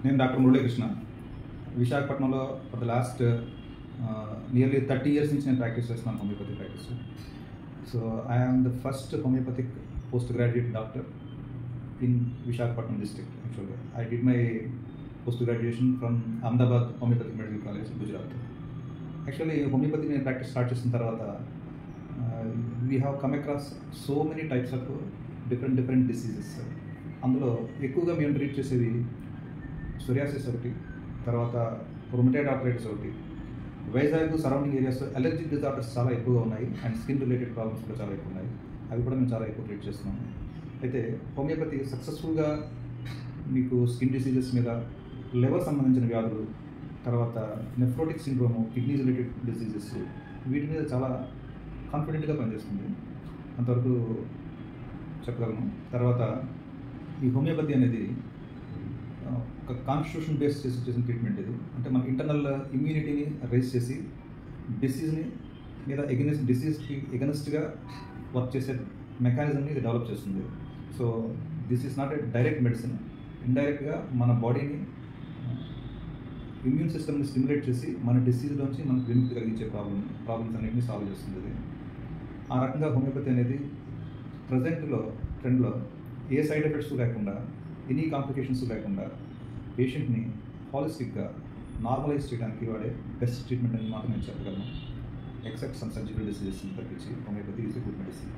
నేను డాక్టర్ మురళీకృష్ణ. విశాఖపట్నంలో for the last nearly 30 years నుంచి నేను ప్రాక్టీస్ చేస్తున్నాను homeopathy practice. So I'm the first homeopathic post graduate doctor in Visakhapatnam district. Actually I did my post graduation from Ahmedabad homeopathic medical college, Gujarat. Actually homeopathy నేను practice start చేసిన తర్వాత we have come across so many types of different diseases. అందులో ఎక్కువగా మేము treat చేసేది psoriasis ఒకటి, తర్వాత rheumatoid arthritis ఒకటి. Vizag surrounding areas allergic disorders చాలా ఎక్కువగా ఉన్నాయి అండ్ స్కిన్ రిలేటెడ్ ప్రాబ్లమ్స్ కూడా చాలా ఎక్కువ ఉన్నాయి. అవి కూడా మేము చాలా ఎక్కువ ట్రీట్ చేస్తున్నాము. అయితే హోమియోపతి సక్సెస్ఫుల్గా మీకు స్కిన్ డిసీజెస్ మీద, లివర్ సంబంధించిన వ్యాధులు, తర్వాత nephrotic syndrome, kidney related diseases, వీటి మీద చాలా కాన్ఫిడెంట్గా పనిచేస్తుంది. అంతవరకు చెప్పగలను. తర్వాత ఈ హోమియోపతి అనేది ఒక కాన్స్టిట్యూషన్ బేస్ చేసిన ట్రీట్మెంట్. ఇది అంటే మన ఇంటర్నల్ ఇమ్యూనిటీని రైజ్ చేసి డిసీజ్ని మీద డిసీజ్కి ఎగనెస్ట్గా వర్క్ చేసే మెకానిజంని ఇది డెవలప్ చేస్తుంది. So this is not a direct medicine. ఇండైరెక్ట్గా మన బాడీని, ఇమ్యూన్ సిస్టమ్ని స్టిమ్యులేట్ చేసి మన డిసీజ్లోంచి మనకు విముక్తి కలిగించే ప్రాబ్లమ్స్ అన్నింటినీ సాల్వ్ చేస్తుంది ఇది. ఆ రకంగా హోమియోపతి అనేది ప్రజెంట్లో ట్రెండ్లో ఏ సైడ్ ఎఫెక్ట్స్ లేకుండా, ఎనీ కాంప్లికేషన్స్ లేకుండా పేషెంట్ని హాలిస్టిక్గా నార్మలైజ్ చేయడానికి వాడే బెస్ట్ ట్రీట్మెంట్ అని మాత్రం నేను చెప్పగలను. ఎక్సెప్ట్ సమ్ సర్జికల్ డిసీజెస్ని తగ్గించి homeopathy is a good medicine.